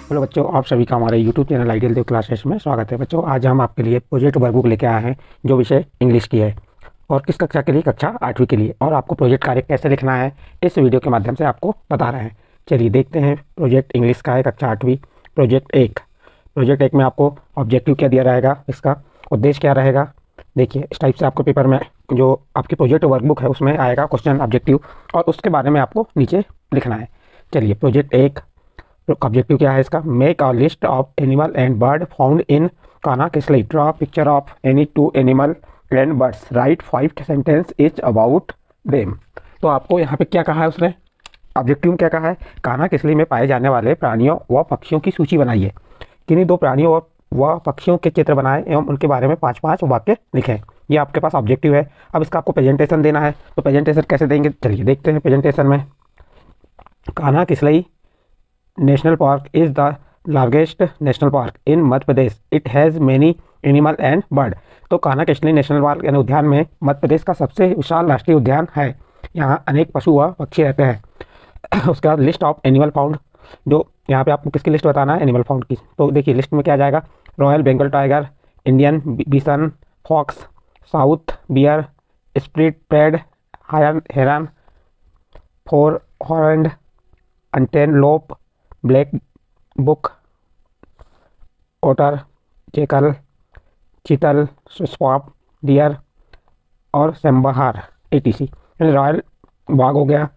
Hello बच्चों, आप सभी का हमारे यूट्यूब चैनल आइडियल देव क्लासेस में स्वागत है। बच्चों, आज हम आपके लिए प्रोजेक्ट वर्कबुक लेके आए हैं जो विषय इंग्लिश की है और किस कक्षा के लिए? कक्षा 8वीं के लिए। और आपको प्रोजेक्ट कार्य कैसे लिखना है इस वीडियो के माध्यम से आपको बता रहे हैं। चलिए देखते हैं। प्रोजेक्ट इंग्लिश का है, कक्षा 8वीं, प्रोजेक्ट एक में आपको ऑब्जेक्टिव क्या दिया रहेगा, इसका उद्देश्य क्या रहेगा। देखिए, इस टाइप से आपको पेपर में जो आपकी प्रोजेक्ट वर्कबुक है उसमें आएगा क्वेश्चन ऑब्जेक्टिव और उसके बारे में आपको नीचे लिखना है। चलिए, प्रोजेक्ट एक ऑब्जेक्टिव क्या है इसका? Make a list of animal and bird found in Kanha Kisli. Draw picture of any two animal and birds. Write 5 sentence is about them. तो आपको यहाँ पे क्या कहा है उसने? ऑब्जेक्टिव में क्या कहा है? कान्हा किसलई में पाए जाने वाले प्राणियों व पक्षियों की सूची बनाइए। किन्हीं दो प्राणियों व पक्षियों के चित्र बनाएं एवं उनके बारे में 5-5 वाक्य लिखें। ये आपके पास ऑब्जेक्टिव है। अब इसका आपको प्रेजेंटेशन देना है, तो प्रेजेंटेशन कैसे देंगे? चलिए देखते हैं। प्रेजेंटेशन में Kanha Kisli national park is the largest national park in Madhya Pradesh. It has many animal and bird. तो कान्हा किसलई नेशनल पार्क यानी उद्यान में मध्य प्रदेश का सबसे विशाल राष्ट्रीय उद्यान है। यहाँ अनेक पशु व पक्षी रहते हैं। उसके बाद लिस्ट ऑफ एनिमल फाउंड, जो यहाँ पे आपको किसकी लिस्ट बताना है? एनिमल फाउंड की। तो देखिए लिस्ट में क्या आ जाएगा? Royal Bengal tiger, Indian bison, fox, sloth bear, split pad, heron, four horned antelope, black buck, otter, jackal, chital, swamp deer और सैम्बाहार एटीसी। यानी रॉयल बाघ हो गया,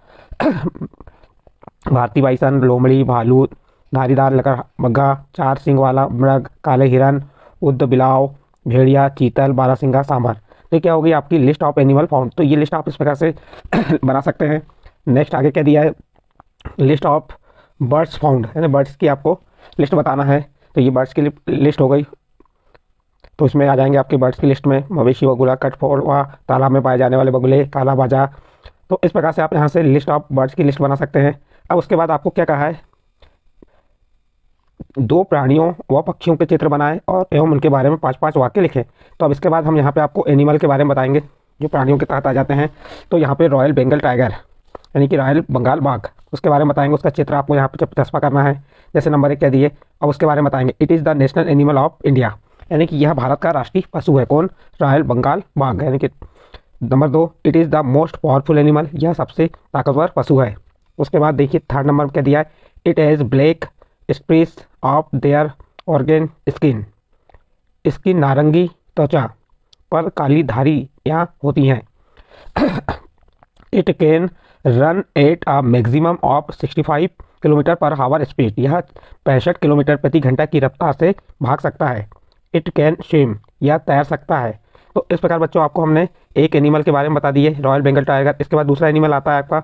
भारतीय बाइसन, लोमड़ी, भालू, धारीदार लकड़बग्गा, 4 सींग वाला मृग, काले हिरन, उद्द बिलाव, भेड़िया, चीतल, बारहसिंगा, सांभर। तो क्या होगी आपकी लिस्ट ऑफ एनिमल फाउंड। तो ये लिस्ट आप इस प्रकार से बना सकते हैं। नेक्स्ट आगे क्या दिया है? लिस्ट ऑफ बर्ड्स फाउंड, यानी बर्ड्स की आपको लिस्ट बताना है। तो ये बर्ड्स की लिस्ट हो गई। तो इसमें आ जाएंगे आपके बर्ड्स की लिस्ट में मवेशी, बगुला, कठफोड़वा, तालाब में पाए जाने वाले बगुले, काला बाजा। तो इस प्रकार से आप यहाँ से लिस्ट ऑफ बर्ड्स की लिस्ट बना सकते हैं। अब उसके बाद आपको क्या कहा है? 2 प्राणियों व पक्षियों के चित्र बनाएं और एवं उनके बारे में 5-5 वाक्य लिखें। तो अब इसके बाद हम यहाँ पे आपको एनिमल के बारे में बताएंगे जो प्राणियों के तहत आ जाते हैं। तो यहाँ पे रॉयल बंगाल टाइगर यानी कि रॉयल बंगाल बाघ, उसके बारे में बताएंगे। उसका चित्र आपको यहाँ पे चस्पा करना है। जैसे नंबर 1 कह दिए। अब उसके बारे में बताएंगे। It is the national animal of India, यानी कि यह भारत का राष्ट्रीय पशु है। कौन? रॉयल बंगाल बाघ। यानी कि number 2, it is the most powerful animal, यह सबसे ताकतवर पशु है। उसके बाद देखिए थर्ड नंबर क्या दिया है? It has black stripes of their ऑर्गेन स्किन। इसकी नारंगी त्वचा पर काली धारियाँ होती हैं। It can run at a maximum of 65 kilometre per hour speed, यह 65 किलोमीटर प्रति घंटा की रफ्तार से भाग सकता है। इट कैन स्विम, यह तैर सकता है। तो इस प्रकार बच्चों आपको हमने एक एनिमल के बारे में बता दिए, रॉयल बंगाल टाइगर। इसके बाद दूसरा एनिमल आता है आपका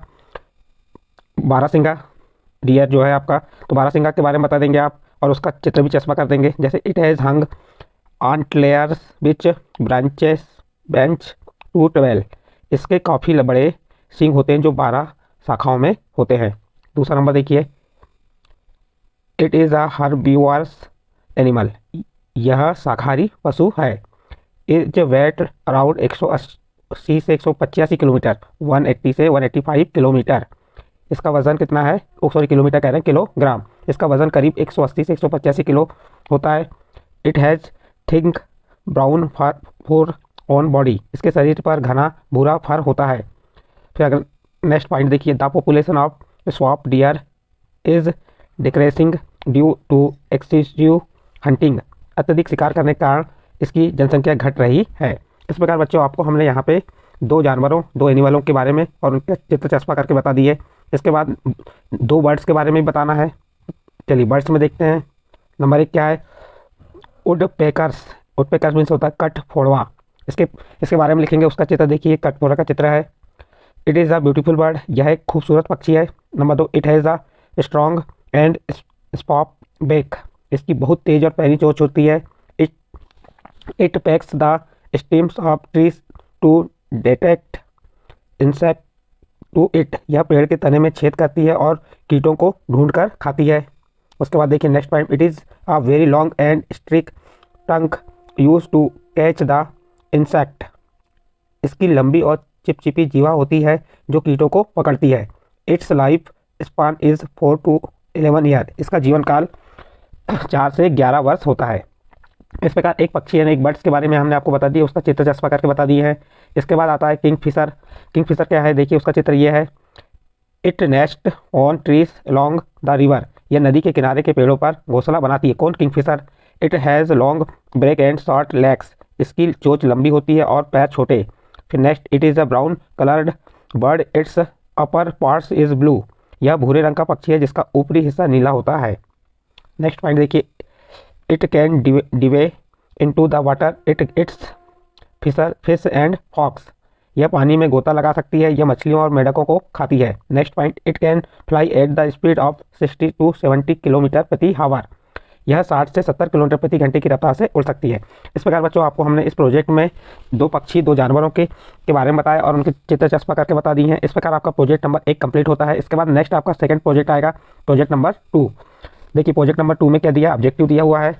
बारहसिंगा डियर जो है आपका। तो बारहसिंगा के बारे में बता देंगे आप और उसका चित्र भी चस्पा कर देंगे। जैसे it has hung antlers which branches bench to 12। इसके काफ़ी बड़े सींग होते हैं जो 12 शाखाओं में होते हैं। दूसरा नंबर देखिए, it is a herbivorous animal, यह शाकाहारी पशु है। इज वेट अराउंड 180 से 185 किलोमीटर, 180 से 185 किलोमीटर। इसका वज़न कितना है? किलोमीटर कह रहे हैं, किलोग्राम। इसका वज़न करीब 180 से 185 किलो होता है। It has thick brown fur on body, इसके शरीर पर घना भूरा फर होता है। फिर अगर नेक्स्ट पॉइंट देखिए, the population of swamp deer is decreasing due to extensive hunting. अत्यधिक शिकार करने के कारण इसकी जनसंख्या घट रही है। इस प्रकार बच्चों आपको हमने यहाँ पे 2 जानवरों, 2 एनिमलों के बारे में और उनके चित्र चस्पा करके बता दिए। इसके बाद 2 बर्ड्स के बारे में बताना है। चलिए बर्ड्स में देखते हैं। नंबर 1 क्या है? वुड पेकर्स मीन्स होता है कठफोड़वा। इसके बारे में लिखेंगे। उसका चित्र देखिए, कठफोड़ा का चित्र है। It is a beautiful bird, यह एक खूबसूरत पक्षी है। Number 2, it has a strong and sharp beak, इसकी बहुत तेज और पैनी चोंच होती है। It pecks the stems of trees to detect insect to it, यह पेड़ के तने में छेद करती है और कीटों को ढूंढ कर खाती है। उसके बाद देखिए next point, it is a very long and sticky tongue use to catch the insect, इसकी लंबी और चिपचिपी जीवा होती है जो कीटों को पकड़ती है। It's life span is 4 to 11 year, इसका जीवन काल 4 से 11 वर्ष होता है। इस प्रकार एक पक्षी यानी एक बर्ड्स के बारे में हमने आपको बता दिया, उसका चित्र चस्पा करके बता दिए हैं। इसके बाद आता है किंगफिशर। किंगफिशर क्या है, देखिए उसका चित्र ये है। It nest on trees along the river, यह नदी के किनारे के पेड़ों पर घोंसला बनाती है। कौन, kingfisher. It has long beak and short legs, इसकी चोंच लंबी होती है और पैर छोटे। फिर next, it is a brown coloured bird, its upper parts is blue, यह भूरे रंग का पक्षी है जिसका ऊपरी हिस्सा नीला होता है। नेक्स्ट पॉइंट देखिए, it can dive into the water, its fish and fox, यह पानी में गोता लगा सकती है, यह मछलियों और मेढकों को खाती है। Next point, it can fly at the speed of 60 to 70 kilometre प्रति हावर, यह 60 से 70 किलोमीटर प्रति घंटे की रफ्तार से उड़ सकती है। इस प्रकार बच्चों आपको हमने इस प्रोजेक्ट में 2 पक्षी 2 जानवरों के बारे में बताया और उनके चित्र चस्पा करके बता दी हैं। इस प्रकार आपका प्रोजेक्ट नंबर 1 कंप्लीट होता है। इसके बाद नेक्स्ट आपका सेकंड प्रोजेक्ट आएगा, प्रोजेक्ट नंबर 2। देखिए प्रोजेक्ट नंबर 2 में क्या दिया, ऑब्जेक्टिव दिया हुआ है,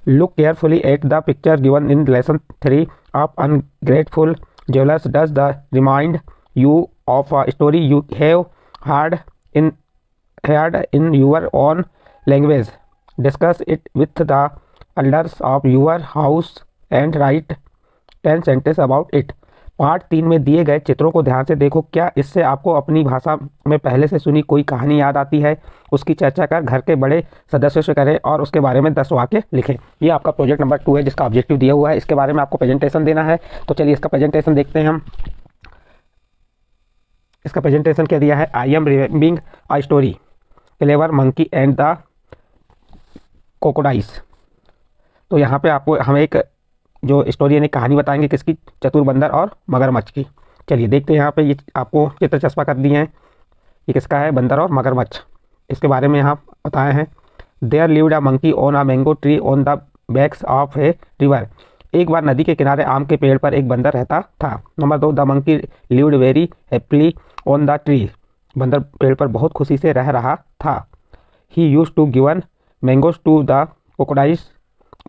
look carefully at the picture given in lesson 3 of ungrateful jewellers, does the remind you of a story you have heard in your own language, discuss it with the elders of your house and write 10 sentences about it। Part 3 में दिए गए चित्रों को ध्यान से देखो, क्या इससे आपको अपनी भाषा में पहले से सुनी कोई कहानी याद आती है, उसकी चर्चा कर घर के बड़े सदस्यों से करें और उसके बारे में 10 वाक्य लिखें। ये आपका प्रोजेक्ट नंबर 2 है जिसका ऑब्जेक्टिव दिया हुआ है। इसके बारे में आपको प्रेजेंटेशन देना है, तो चलिए इसका प्रेजेंटेशन देखते हैं हम। इसका प्रेजेंटेशन क्या दिया है, I am remembering a story, clever monkey and the crocodiles. तो यहाँ पे आपको हम एक जो स्टोरी यानी कहानी बताएंगे किसकी, चतुर बंदर और मगरमच्छ की। चलिए देखते हैं, यहाँ पे ये आपको चित्र चस्पा कर दिए हैं, ये किसका है, बंदर और मगरमच्छ। इसके बारे में यहाँ बताए हैं, there lived a monkey on a mango tree on the banks of a river, एक बार नदी के किनारे आम के पेड़ पर एक बंदर रहता था। Number 2, the monkey lived very happily on the tree, बंदर पेड़ पर बहुत खुशी से रह रहा था। He used to given mangoes to the crocodiles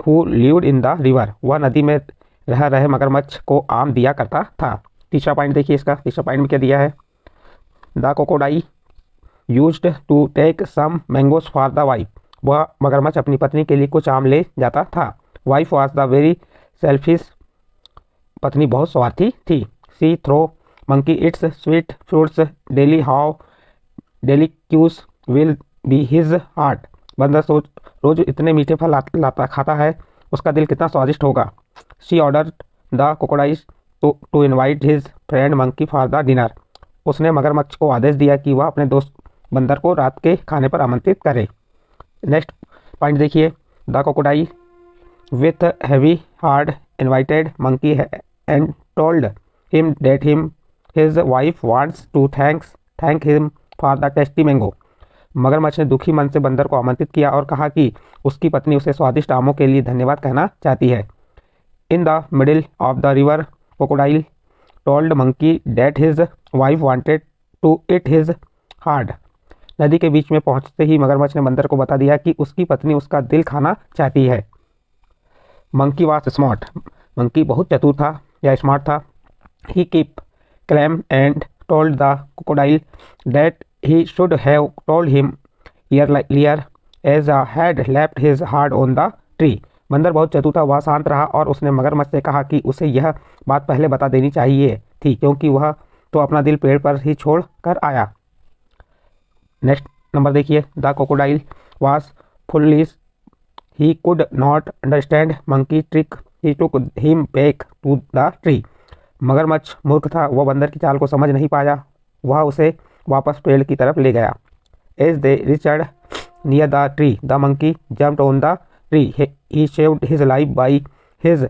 who lived in the river, वह नदी में रह रहे मगरमच्छ को आम दिया करता था। तीसरा पॉइंट देखिए इसका, तीसरा पॉइंट में क्या दिया है, the crocodile used to take some mangoes for the wife, वह मगरमच्छ अपनी पत्नी के लिए कुछ आम ले जाता था। Wife was the very selfish, पत्नी बहुत स्वार्थी थी। She throw monkey its sweet fruits daily, how delicious will be his heart, बंदर सोच रोज इतने मीठे फल लाता खाता है, उसका दिल कितना स्वादिष्ट होगा। She order the crocodiles to invite his friend monkey for the dinner, उसने मगरमच्छ को आदेश दिया कि वह अपने दोस्त बंदर को रात के खाने पर आमंत्रित करे। नेक्स्ट पॉइंट देखिए, the crocodile with heavy heart invited monkey and told him that his wife wants to thank him for the tasty mango, मगरमच्छ ने दुखी मन से बंदर को आमंत्रित किया और कहा कि उसकी पत्नी उसे स्वादिष्ट आमों के लिए धन्यवाद कहना चाहती है। In the middle of the river crocodile told monkey that his wife wanted to eat his heart, नदी के बीच में पहुंचते ही मगरमच्छ ने बंदर को बता दिया कि उसकी पत्नी उसका दिल खाना चाहती है। मंकी वॉज स्मार्ट, मंकी बहुत चतुर था या स्मार्ट था। He keep calm and told the crocodile that he should have told him earlier as a had left his heart on the tree, बंदर बहुत चतुर था, वह शांत रहा और उसने मगरमच्छ से कहा कि उसे यह बात पहले बता देनी चाहिए थी क्योंकि वह तो अपना दिल पेड़ पर ही छोड़ कर आया। नेक्स्ट नंबर देखिए, the crocodile was foolish, he could not understand monkey trick, he took him back to the tree, मगरमच्छ मूर्ख था, वह बंदर की चाल को समझ नहीं पाया, वह उसे वापस पेड़ की तरफ ले गया। As they reached near the tree, the monkey jumped on the tree, he saved his life by his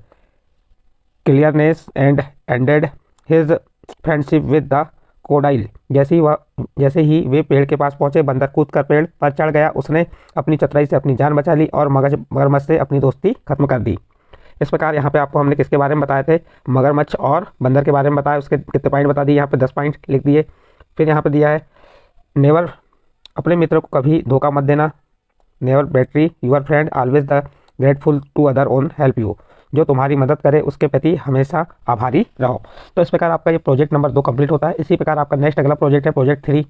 cleverness and ended his friendship with the crocodile, जैसे ही वे पेड़ के पास पहुंचे, बंदर कूदकर पेड़ पर चढ़ गया, उसने अपनी चतुराई से अपनी जान बचा ली और मगरमच्छ से अपनी दोस्ती खत्म कर दी। इस प्रकार यहाँ पे आपको हमने किसके बारे में बताए थे, मगरमच्छ और बंदर के बारे में बताया, उसके कितने पॉइंट बता दिए, यहाँ पे 10 पॉइंट लिख दिए। फिर यहाँ पे दिया है, नेवर, अपने मित्र को कभी धोखा मत देना, never betray your friend, always the grateful to other on help you, जो तुम्हारी मदद करे उसके प्रति हमेशा आभारी रहो। तो इस प्रकार आपका ये प्रोजेक्ट नंबर 2 कंप्लीट होता है। इसी प्रकार आपका नेक्स्ट अगला प्रोजेक्ट है प्रोजेक्ट 3।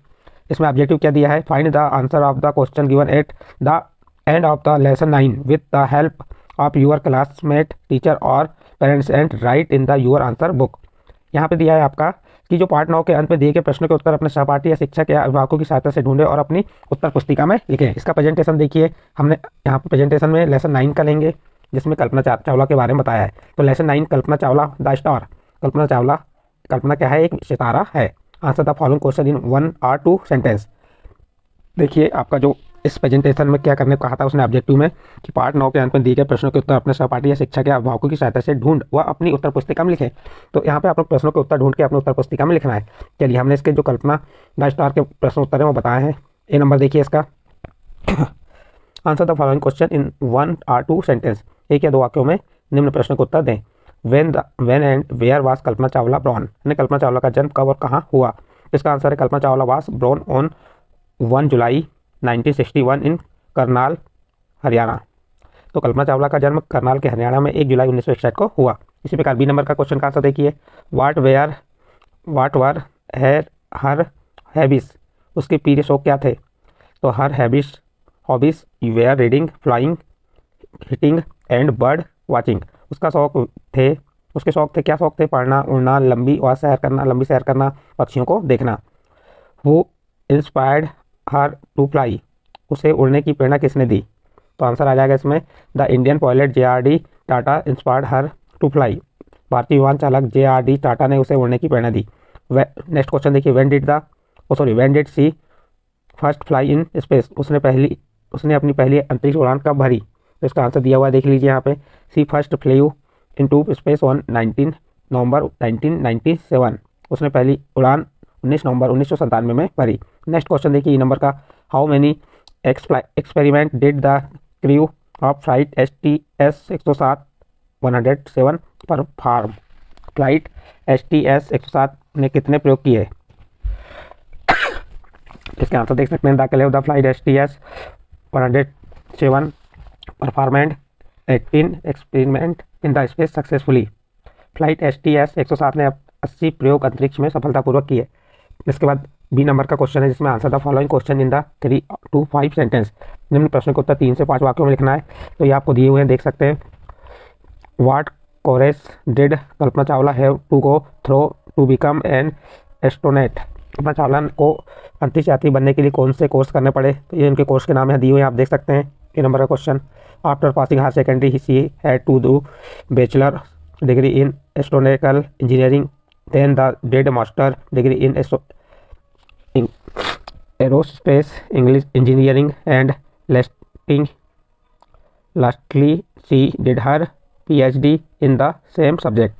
इसमें ऑब्जेक्टिव क्या दिया है, find the answer of the question given at the end of the lesson 9 with the help of your classmate teacher और parents and write in the your answer book. यहाँ पे दिया है आपका कि जो पार्ट 9 के अंत में दिए गए प्रश्नों के उत्तर अपने सहपाठी या शिक्षक या अभिभावकों की सहायता से ढूंढे और अपनी उत्तर पुस्तिका में लिखें। इसका प्रेजेंटेशन देखिए, हमने यहाँ पे प्रेजेंटेशन में लेसन 9 का लेंगे जिसमें कल्पना चावला के बारे में बताया है। तो lesson 9 Kalpana Chawla the star. Kalpana Chawla, Kalpana क्या है? एक सितारा है। Answer the following question in 1 or 2 sentence. देखिए आपका जो इस प्रेजेंटेशन में क्या करने को कहा था उसने ऑब्जेक्टिव में कि पार्ट 9 के अंत में दिए गए प्रश्नों के उत्तर अपने सहपाठी या शिक्षक या अभिभावकों की सहायता से ढूंढ व अपनी उत्तर पुस्तिका में लिखें। तो यहाँ पे आप लोग प्रश्नों के उत्तर ढूंढ के अपने उत्तर पुस्तिका में लिखना है। चलिए हमने इसके जो कल्पना द स्टार के प्रश्न उत्तर हैं वो बताए हैं। ए नंबर देखिए इसका, answer the following question in 1 or 2 sentence. एक या दो वाक्यों में निम्न प्रश्न को उत्तर दें। When and where was Kalpana Chawla born. Kalpana Chawla का जन्म कब और कहाँ हुआ? इसका आंसर है Kalpana Chawla was born on 1 July 1961 in Karnal, Haryana. तो कल्पना चावला का जन्म करनाल के हरियाणा में 1 जुलाई 1961 को हुआ। इसी प्रकार बी नंबर का क्वेश्चन का आंसर देखिए, वाट वर हर हैबिट्स। उसके प्रिय शौक क्या थे? तो her hobbies were reading, flying, hiking and bird watching. उसके शौक थे, क्या शौक थे? पढ़ना, उड़ना, लंबी सैर करना, पक्षियों को देखना। वो इंस्पायर्ड हर टू फ्लाई। उसे उड़ने की प्रेरणा किसने दी? तो आंसर आ जाएगा इसमें, the Indian pilot JRD Tata inspired her to fly. भारतीय विमान चालक JRD टाटा ने उसे उड़ने की प्रेरणा दी। नेक्स्ट क्वेश्चन देखिए, when did she first fly in space. उसने अपनी पहली अंतरिक्ष उड़ान कब भरी? तो इसका आंसर दिया हुआ है, देख लीजिए यहाँ पे, सी first फ्लेव into space on 19 November 1997। उसने पहली उड़ान 19 नवंबर 1997 में भरी। नेक्स्ट क्वेश्चन देखिए, ई नंबर का, how many experiment did the crew of flight STS 107 perform. Flight STS 107 ने कितने प्रयोग किए? इसके आंसर देख सकते हैं, the crew the flight STS 107 performant 18 experiment in the space successfully. Flight STS 107 ने 80 प्रयोग अंतरिक्ष में सफलतापूर्वक किए। इसके बाद बी नंबर का क्वेश्चन है जिसमें answer the following question in the 3 to 5 sentence. निम्न प्रश्न को उत्तर 3 से 5 वाक्यों में लिखना है। तो ये आपको दिए हुए हैं, देख सकते हैं। What course did Kalpana Chawla have to go through to become an astronaut. Kalpana Chawla को अंतरिक्ष यात्री बनने के लिए कौन से कोर्स करने पड़े? तो ये उनके कोर्स के नाम है, दिए हुए हैं, आप देख सकते हैं। ए नंबर का question, after passing higher secondary she had to do bachelor degree in astronautical engineering, then the did master degree in aerospace English engineering and lastly she did her PhD in the same subject.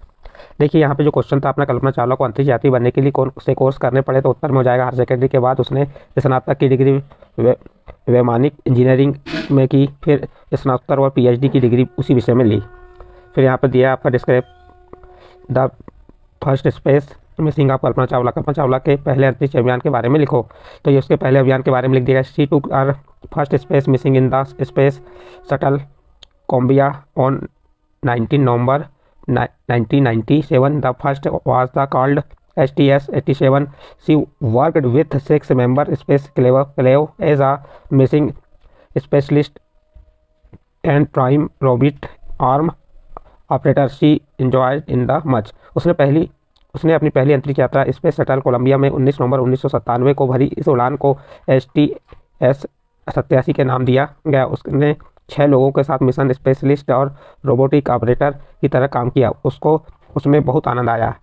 देखिए यहाँ पे जो question था अपना, कल्पना चावला को अंतरिक्ष यात्री बनने के लिए कौन से कोर्स करने पड़े? तो उत्तर में हो जाएगा हायर सेकेंडरी के बाद उसने स्नातक की डिग्री वैमानिक इंजीनियरिंग में की, फिर स्नातकोत्तर और PhD की डिग्री उसी विषय में ली। फिर यहाँ पर दिया आपका describe the first space mission of Kalpana Chawla. Kalpana Chawla के पहले अंतरिक्ष अभियान के बारे में लिखो। तो ये उसके पहले अभियान के बारे में लिख दिया। She took her first space mission in the space shuttle Columbia on 19 November 1997। The first was the called STS 87। She worked with 6 member space crew as a mission specialist and prime robotic arm operator. She enjoyed in the much. उसने अपनी पहली अंतरिक्ष यात्रा space shuttle Columbia में 19 November 1997 को भरी। इस उड़ान को STS 87 के नाम दिया गया। उसने 6 लोगों के साथ मिशन स्पेशलिस्ट और रोबोटिक ऑपरेटर की तरह काम किया। उसको उसमें बहुत आनंद आया।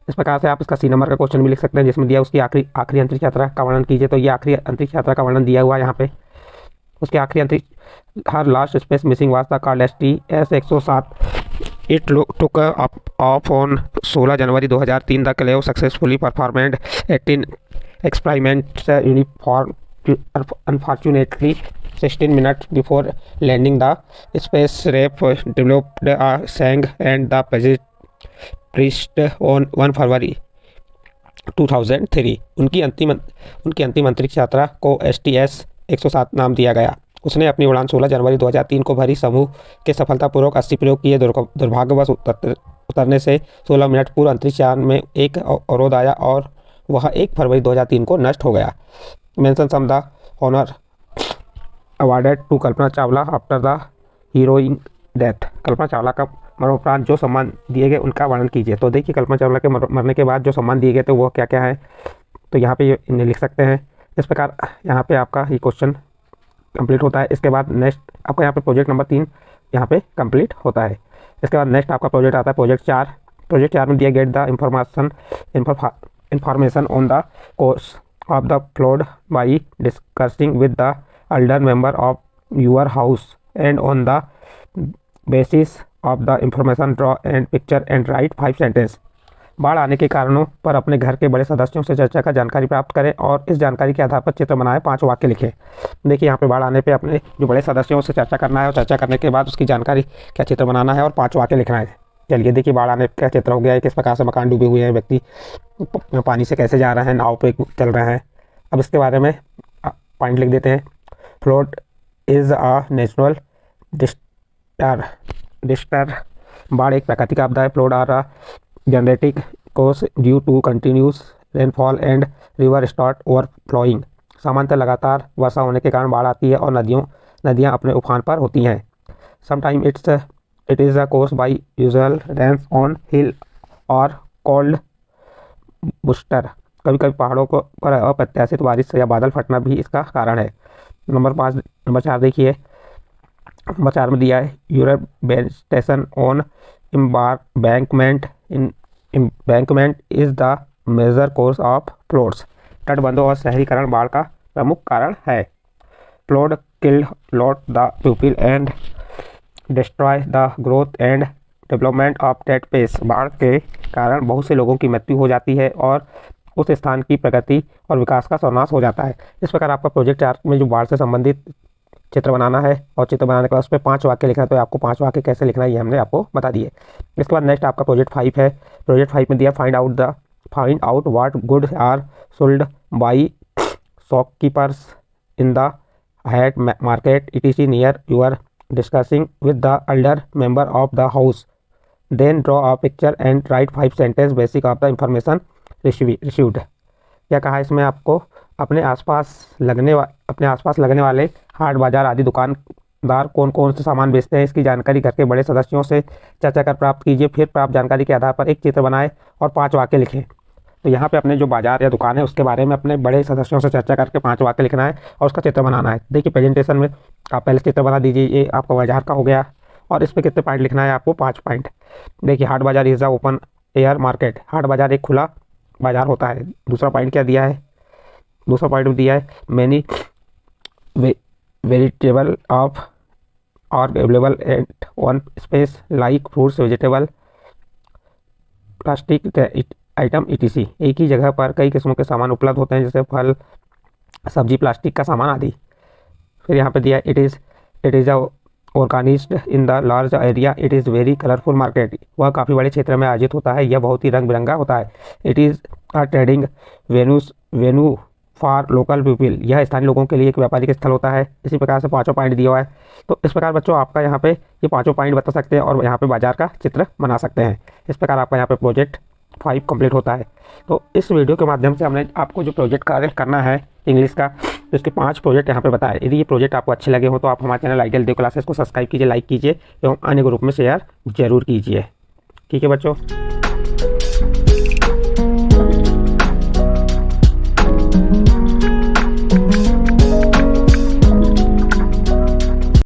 इस प्रकार से आप इसका सी नंबर का क्वेश्चन भी लिख सकते हैं जिसमें दिया उसकी आखिरी अंतरिक्ष यात्रा का वर्णन कीजिए। तो ये आखिरी अंतरिक्ष यात्रा का वर्णन दिया हुआ है यहाँ पे। उसके आखिरी अंतरिक्ष her last space mission was the called STS 107। It took off on 16 January 2003। The crew successfully performed 18 experiments unfortunately 16 minutes before landing the spacecraft developed a sang and the perished on 1 फरवरी 2003। उनकी अंतिम अंतरिक्ष यात्रा को STS 107 नाम दिया गया। उसने अपनी उड़ान 16 जनवरी 2003 को भरी। समूह के सफलतापूर्वक 80 प्रयोग किए। दुर्भाग्यवश उतरने से 16 मिनट पूर्व अंतरिक्ष यान में एक अवरोध आया और वह 1 फरवरी 2003 को नष्ट हो गया। Mention some the honour awarded to Kalpana Chawla after the heroine death. कल्पना चावला का मरणोपरांत जो सम्मान दिए गए उनका वर्णन कीजिए। तो देखिए कल्पना चावला के मरने के बाद जो सम्मान दिए गए थे वो क्या क्या है, तो यहाँ पे इन्हें लिख सकते हैं। इस प्रकार यहाँ पे आपका ये क्वेश्चन कंप्लीट होता है। इसके बाद नेक्स्ट आपका यहाँ पे प्रोजेक्ट नंबर 3 यहाँ पे कंप्लीट होता है। इसके बाद नेक्स्ट आपका प्रोजेक्ट आता है प्रोजेक्ट 4। प्रोजेक्ट 4 में दिया get the information on the course of the flowed by discussing with the elder member of your house and on the basis of the information draw and picture and write 5 sentences। बाढ़ आने के कारणों पर अपने घर के बड़े सदस्यों से चर्चा कर जानकारी प्राप्त करें और इस जानकारी के आधार पर चित्र बनाएं, 5 वाक्य लिखें। देखिए यहाँ पे बाढ़ आने पे अपने जो बड़े सदस्यों से चर्चा करना है और चर्चा करने के बाद उसकी जानकारी क्या चित्र बनाना है और 5 वाक्य लिखना है। चलिए देखिए बाढ़ आने का चित्र हो गया है, किस प्रकार से मकान डूबे हुए हैं, व्यक्ति पानी से कैसे जा रहे हैं, नाव पे चल रहे हैं। अब इसके बारे में पॉइंट लिख देते हैं। Flood is a natural disaster. बाढ़ एक प्राकृतिक आपदा है। Flood are a generic cause due to continuous rainfall and river start overflowing. सामान्यतः लगातार वर्षा होने के कारण बाढ़ आती है और नदियाँ अपने उफान पर होती हैं। Sometime it is a course by usual rains on hill और कोल्ड बूस्टर। कभी कभी पहाड़ों को पर अप्रत्याशित बारिश या बादल फटना भी इसका कारण है। नंबर 4 देखिए। नंबर 4 में दिया है urbanisation on embankment is the major cause of floods. तटबंधों और शहरीकरण बाढ़ का प्रमुख कारण है। Flood killed lot the people and destroy the growth and development of that place. बाढ़ के कारण बहुत से लोगों की मृत्यु हो जाती है और उस स्थान की प्रगति और विकास का सर्वनाश हो जाता है। इस प्रकार आपका प्रोजेक्ट 4 में जो बाढ़ से संबंधित चित्र बनाना है और चित्र बनाने के बाद उस पर 5 वाक्य लिखना है। तो आपको 5 वाक्य कैसे लिखना है ये हमने आपको बता दिए। इसके बाद नेक्स्ट आपका प्रोजेक्ट 5 है। प्रोजेक्ट 5 में दिया find out what goods are sold by shopkeepers in the hat market etc near your discussing with the elder member of the house. Then draw a picture and write 5 sentence basic of the information received. क्या कहा इसमें आपको अपने आसपास लगने वाले हाट बाजार आदि दुकानदार कौन कौन से सामान बेचते हैं इसकी जानकारी घर के बड़े सदस्यों से चर्चा कर प्राप्त कीजिए। फिर प्राप्त जानकारी के आधार पर एक चित्र बनाएं और 5 वाक्य लिखें। तो यहाँ पे अपने जो बाजार या दुकान है उसके बारे में अपने बड़े सदस्यों से चर्चा करके 5 वाक्य लिखना है और उसका चित्र बनाना है। देखिए प्रेजेंटेशन में आप पहले चित्र बना दीजिए। ये आपका बाजार का हो गया और इस पर कितने पॉइंट लिखना है आपको 5 पॉइंट। देखिए haat bazaar is a open air market. हाट बाजार एक खुला बाजार होता है। दूसरा पॉइंट क्या दिया है, दूसरा पॉइंट में दिया है many vegetable of are available at one space like fruits vegetable plastic item etc। एक ही जगह पर कई किस्मों के सामान उपलब्ध होते हैं जैसे फल सब्जी प्लास्टिक का सामान आदि। फिर यहाँ पे दिया it is organised in the large area. It is very colourful market. वह काफ़ी बड़े क्षेत्र में आयोजित होता है। यह बहुत ही रंग बिरंगा होता है। It is a trading venue for local people. यह स्थानीय लोगों के लिए एक व्यापारिक स्थल होता है। इसी प्रकार से 5 पॉइंट दिया हुआ है। तो इस प्रकार बच्चों आपका यहाँ पे ये 5 पॉइंट बता सकते हैं और यहाँ पे बाजार का चित्र बना सकते हैं। इस प्रकार आपका यहाँ पे प्रोजेक्ट 5 कंप्लीट होता है। तो इस वीडियो के माध्यम से हमने आपको जो प्रोजेक्ट कार्य करना है इंग्लिश का, तो इसके 5 प्रोजेक्ट यहाँ पे बताए। यदि ये प्रोजेक्ट आपको अच्छे लगे हो तो आप हमारे चैनल आइडियल देव क्लासेस को सब्सक्राइब कीजिए, लाइक कीजिए एवं अन्य ग्रुप में शेयर जरूर कीजिए। ठीक है बच्चों।